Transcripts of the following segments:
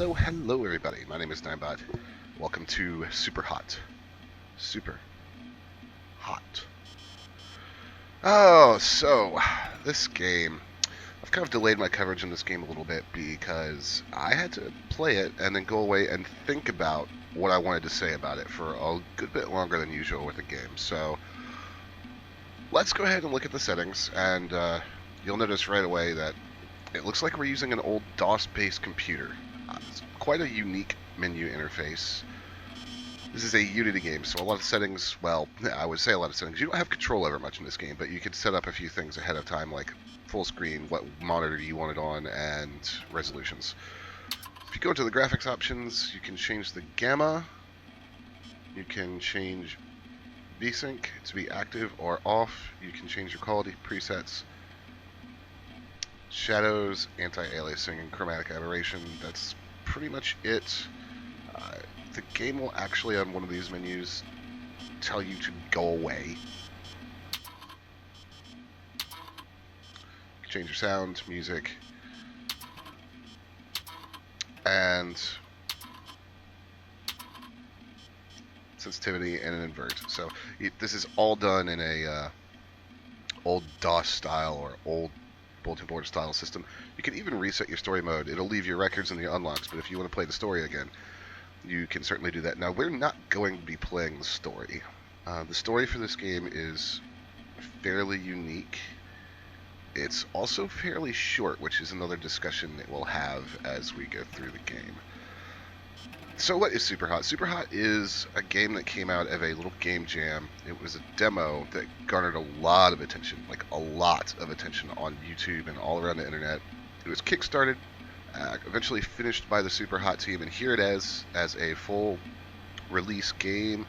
Hello, hello everybody. My name is Ninebot. Welcome to Super Hot. Super Hot. Oh, so this game, I've kind of delayed my coverage on this game a little bit because I had to play it and then go away and think about what I wanted to say about it for a good bit longer than usual with the game. So let's go ahead and look at the settings, and you'll notice right away that it looks like we're using an old DOS-based computer. It's quite a unique menu interface. This is a Unity game, so a lot of settings, well, I would say a lot of settings. You don't have control over much in this game, but you could set up a few things ahead of time, like full screen, what monitor you want it on, and resolutions. If you go to the graphics options, you can change the gamma. You can change VSync to be active or off. You can change your quality presets. Shadows, anti-aliasing, and chromatic aberration. That's pretty much it. The game will actually, on one of these menus, tell you to go away. Change your sound, music, and sensitivity, and an invert. So this is all done in a old DOS style or old bulletin board style system. You can even reset your story mode. It'll leave your records and the unlocks, but if you want to play the story again, you can certainly do that. Now, we're not going to be playing the story. The story for this game is fairly unique. It's also fairly short, which is another discussion that we'll have as we go through the game. So what is Super Hot? Super Hot is a game that came out of a little game jam. It was a demo that garnered a lot of attention, like a lot of attention on YouTube and all around the internet. It was kickstarted, eventually finished by the Super Hot team, and here it is as a full release game.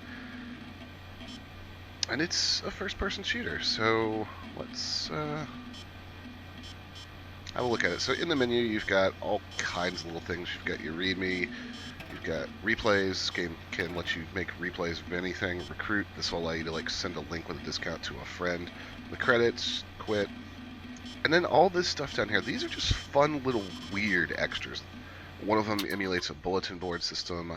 And it's a first-person shooter, so let's have a look at it. So in the menu, you've got all kinds of little things. You've got your README, you've got replays. This game can let you make replays of anything. Recruit, this will allow you to like send a link with a discount to a friend. The credits, quit. And then all this stuff down here, these are just fun little weird extras. One of them emulates a bulletin board system.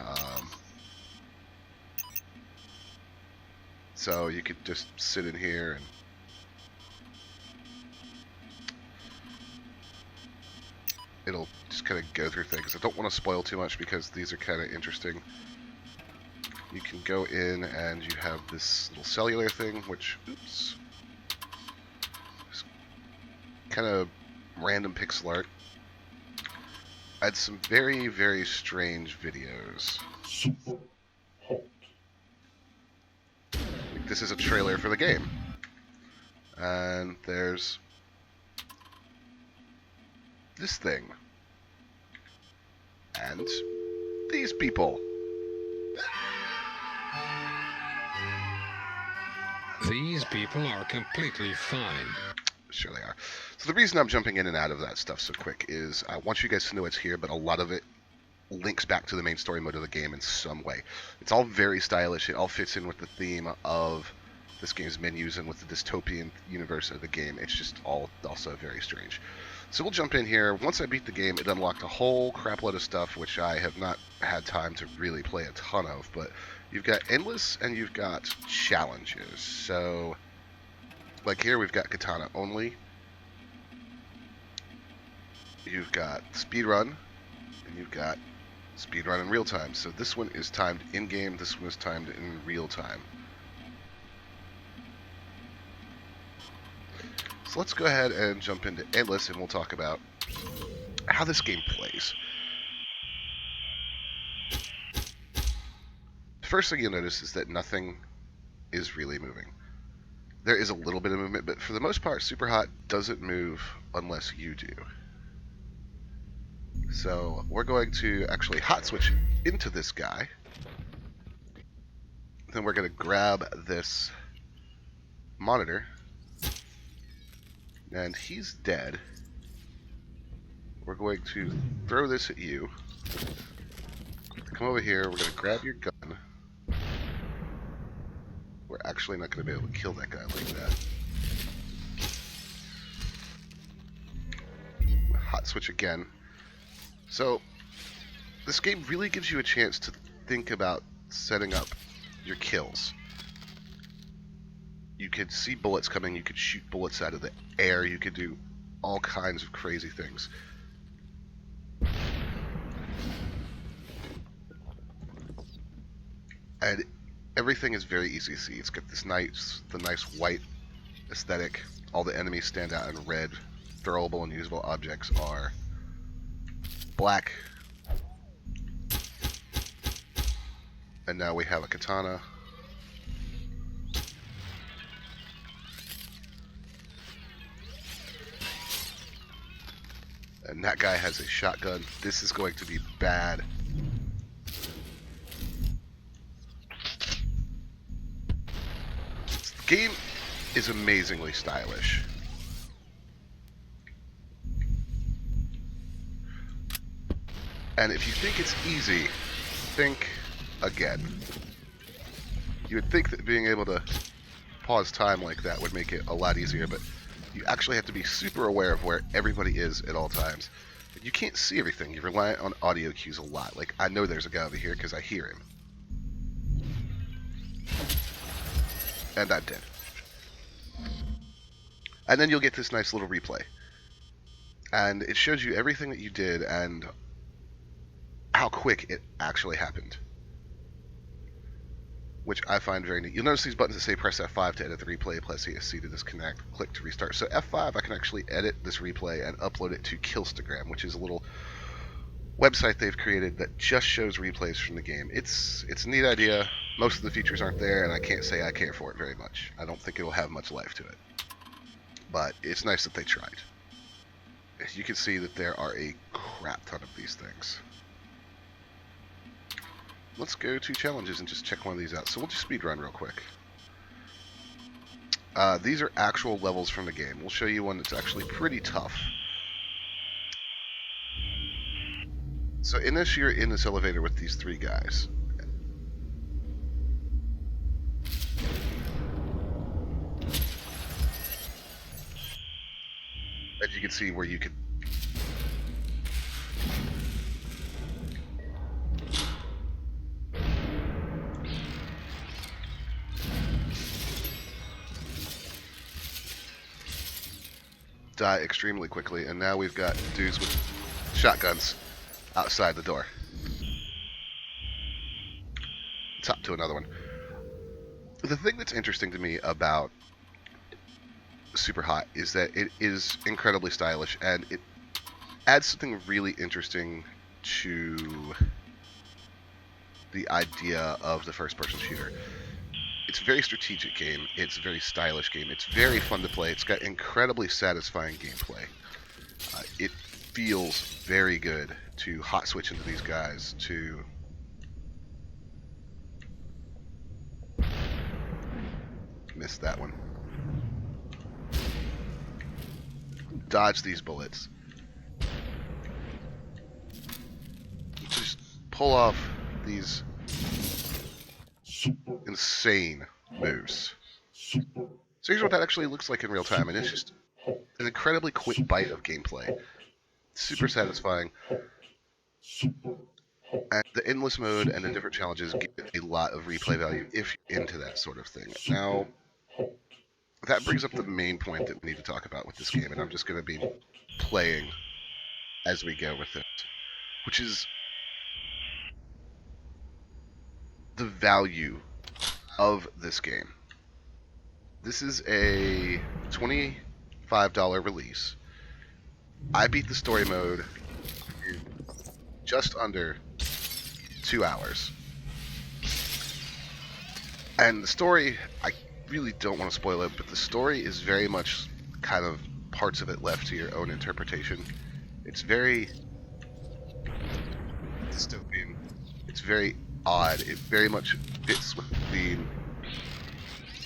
So you could just sit in here and it'll just kind of go through things. I don't want to spoil too much because these are kind of interesting. You can go in and you have this little cellular thing, which, oops, kind of random pixel art. I had some very, very strange videos. Super hot. This is a trailer for the game. And there's this thing. And these people. These people are completely fine. Sure they are. So the reason I'm jumping in and out of that stuff so quick is I want you guys to know it's here, but a lot of it links back to the main story mode of the game in some way. It's all very stylish. It all fits in with the theme of this game's menus and with the dystopian universe of the game. It's just all also very strange. So we'll jump in here. Once I beat the game, it unlocked a whole crap load of stuff, which I have not had time to really play a ton of, but you've got endless and you've got challenges. So like here, we've got katana only. You've got speedrun, and you've got speedrun in real time. So this one is timed in-game, this one is timed in real time. So let's go ahead and jump into endless, and we'll talk about how this game plays. The first thing you'll notice is that nothing is really moving. There is a little bit of movement, but for the most part, Super Hot doesn't move unless you do. So we're going to actually hot switch into this guy. Then we're going to grab this monitor. And he's dead. We're going to throw this at you. Come over here, we're going to grab your gun. We're actually not going to be able to kill that guy like that. Hot switch again. So this game really gives you a chance to think about setting up your kills. You could see bullets coming, you could shoot bullets out of the air, you could do all kinds of crazy things. And everything is very easy to see. It's got the nice white aesthetic. All the enemies stand out in red. Throwable and usable objects are black. And now we have a katana. And that guy has a shotgun. This is going to be bad. The game is amazingly stylish. And if you think it's easy, think again. You would think that being able to pause time like that would make it a lot easier, but you actually have to be super aware of where everybody is at all times. You can't see everything. You rely on audio cues a lot. Like, I know there's a guy over here because I hear him. And I'm dead. And then you'll get this nice little replay. And it shows you everything that you did and how quick it actually happened. Which I find very neat. You'll notice these buttons that say press F5 to edit the replay, press ESC to disconnect, click to restart. So F5, I can actually edit this replay and upload it to Killstagram, which is a little website they've created that just shows replays from the game. It's a neat idea. Most of the features aren't there, and I can't say I care for it very much. I don't think it will have much life to it. But it's nice that they tried. You can see that there are a crap ton of these things. Let's go to challenges and just check one of these out. So we'll just speedrun real quick. These are actual levels from the game. We'll show you one that's actually pretty tough. So in this, you're in this elevator with these three guys. And you can see where you could... die extremely quickly, and now we've got dudes with shotguns outside the door. Top to another one. The thing that's interesting to me about Super Hot is that it is incredibly stylish, and it adds something really interesting to the idea of the first-person shooter. It's a very strategic game. It's a very stylish game. It's very fun to play. It's got incredibly satisfying gameplay. It feels very good to hot switch into these guys, to miss that one. Dodge these bullets. Just pull off these insane moves. So here's what that actually looks like in real time, and it's just an incredibly quick bite of gameplay. Super satisfying. And the endless mode and the different challenges give it a lot of replay value if you're into that sort of thing. Now, that brings up the main point that we need to talk about with this game, and I'm just going to be playing as we go with it, which is the value of this game. This is a $25 release. I beat the story mode in just under 2 hours. And the story, I really don't want to spoil it, but the story is very much kind of parts of it left to your own interpretation. It's very dystopian. It's very odd. It very much fits with the theme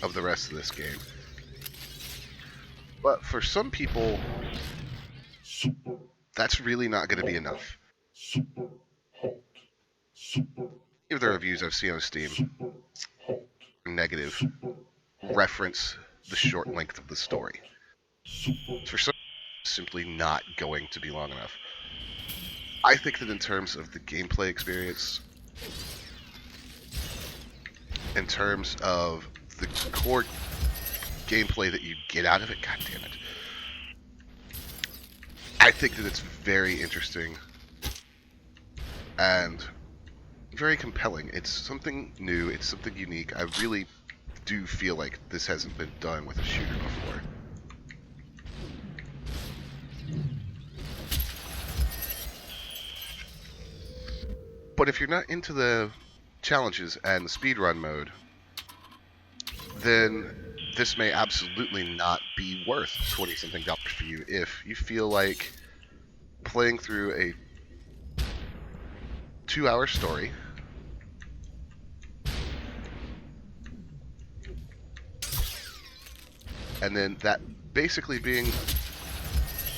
of the rest of this game. But for some people, that's really not going to be enough. If the reviews I've seen on Steam are negative, reference the short length of the story. For some, it's simply not going to be long enough. I think that in terms of the gameplay experience, in terms of the core gameplay that you get out of it, god damn it, I think that it's very interesting and very compelling. It's something new, it's something unique. I really do feel like this hasn't been done with a shooter before. But if you're not into the challenges and the speedrun mode, then this may absolutely not be worth 20-something dollars for you if you feel like playing through a 2-hour story and then that basically being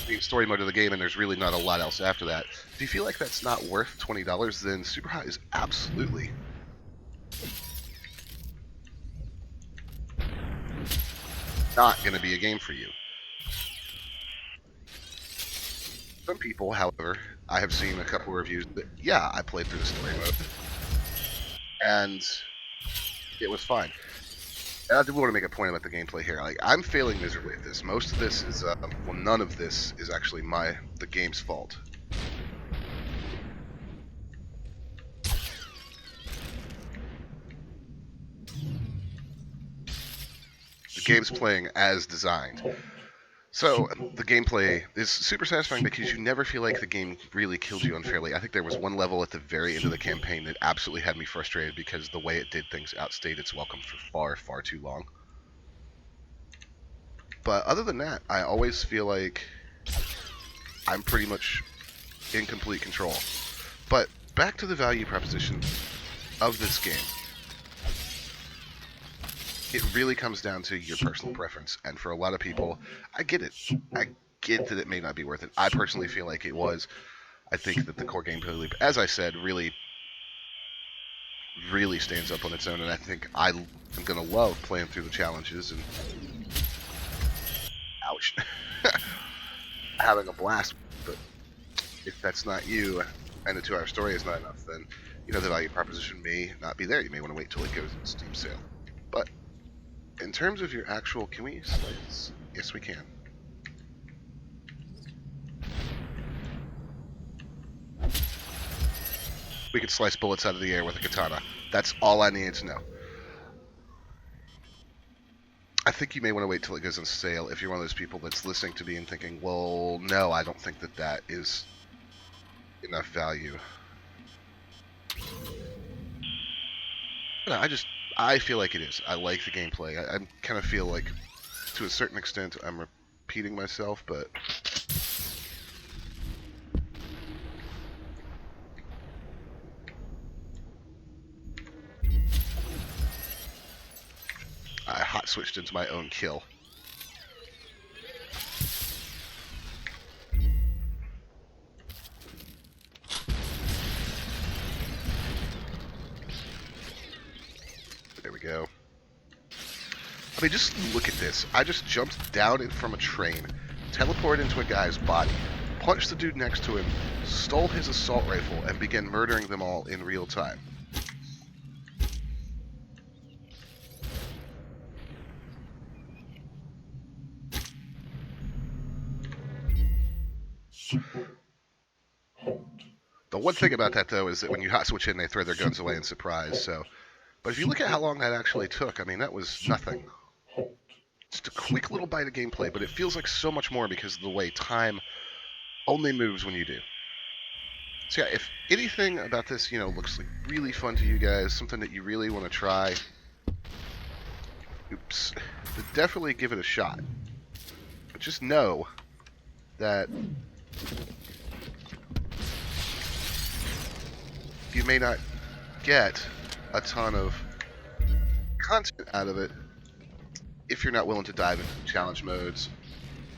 the story mode of the game and there's really not a lot else after that. If you feel like that's not worth $20, then Super Hot is absolutely not going to be a game for you. Some people, however, I have seen a couple of reviews that, yeah, I played through the story mode, and it was fine. And I do want to make a point about the gameplay here. Like, I'm failing miserably at this. Most of this is, well, none of this is actually the game's fault. The game's playing as designed. So, the gameplay is super satisfying because you never feel like the game really killed you unfairly. I think there was one level at the very end of the campaign that absolutely had me frustrated because the way it did things outstayed its welcome for far, far too long. But other than that, I always feel like I'm pretty much in complete control. But back to the value proposition of this game. It really comes down to your personal preference, and for a lot of people, I get it. I get that it may not be worth it. I personally feel like it was. I think that the core gameplay, as I said, really stands up on its own, and I think I'm going to love playing through the challenges and ouch, having a blast. But if that's not you, and the 2-hour story is not enough, then, you know, the value proposition may not be there. You may want to wait till it goes in Steam sale. But in terms of your actual, can we slice? Yes, we can. We can slice bullets out of the air with a katana. That's all I needed to know. I think you may want to wait till it goes on sale if you're one of those people that's listening to me and thinking, well, no, I don't think that that is enough value. No, I feel like it is. I like the gameplay. I kind of feel like, to a certain extent, I'm repeating myself, but I hot switched into my own kill. There we go. I mean, just look at this. I just jumped down from a train, teleported into a guy's body, punched the dude next to him, stole his assault rifle, and began murdering them all in real time. The one thing about that, though, is that when you hot switch in, they throw their guns away in surprise. So, but if you look at how long that actually took, I mean, that was nothing. Just a quick little bite of gameplay, but it feels like so much more because of the way time only moves when you do. So yeah, if anything about this, you know, looks like really fun to you guys, something that you really want to try, oops, then definitely give it a shot. But just know that you may not get a ton of content out of it if you're not willing to dive into the challenge modes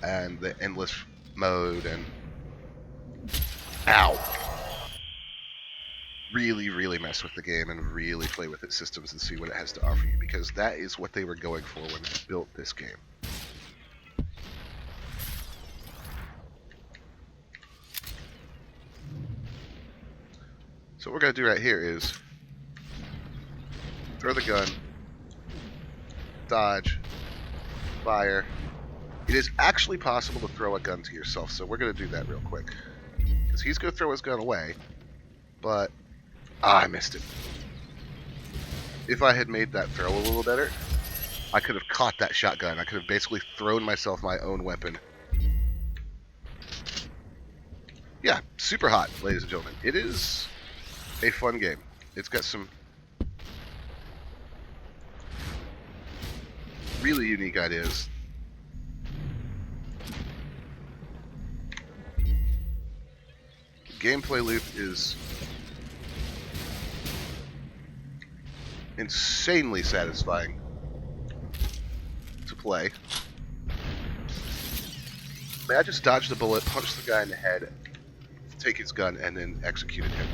and the endless mode and really mess with the game and really play with its systems and see what it has to offer you, because that is what they were going for when they built this game. So what we're going to do right here is throw the gun, dodge, fire. It is actually possible to throw a gun to yourself, so we're going to do that real quick. Because he's going to throw his gun away, but I missed it. If I had made that throw a little better, I could have caught that shotgun. I could have basically thrown myself my own weapon. Yeah, super hot, ladies and gentlemen. It is a fun game. It's got some really unique ideas. Gameplay loop is insanely satisfying to play. May I just dodge the bullet, punch the guy in the head, take his gun, and then executed him.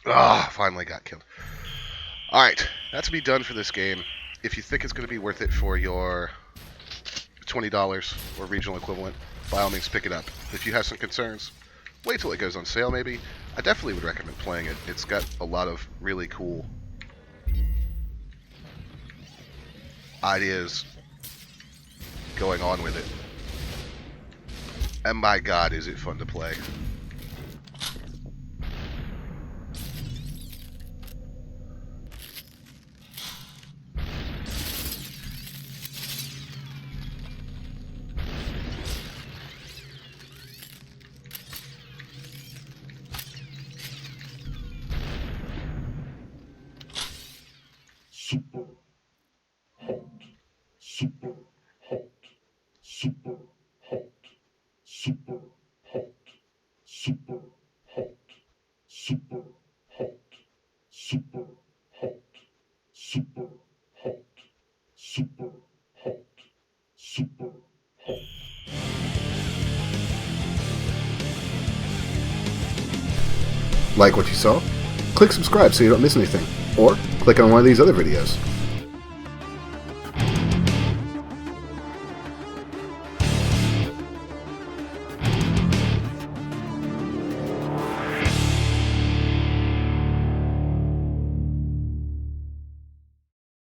Ah, finally got killed. Alright, that's me done for this game. If you think it's going to be worth it for your $20 or regional equivalent, by all means pick it up. If you have some concerns, wait till it goes on sale maybe. I definitely would recommend playing it. It's got a lot of really cool ideas going on with it. And my god, is it fun to play. Super hot, super hot, super hot, super hot, super hot, super hot, super hot, super hot, super hot, super hot. Like what you saw? Click subscribe so you don't miss anything, or click on one of these other videos.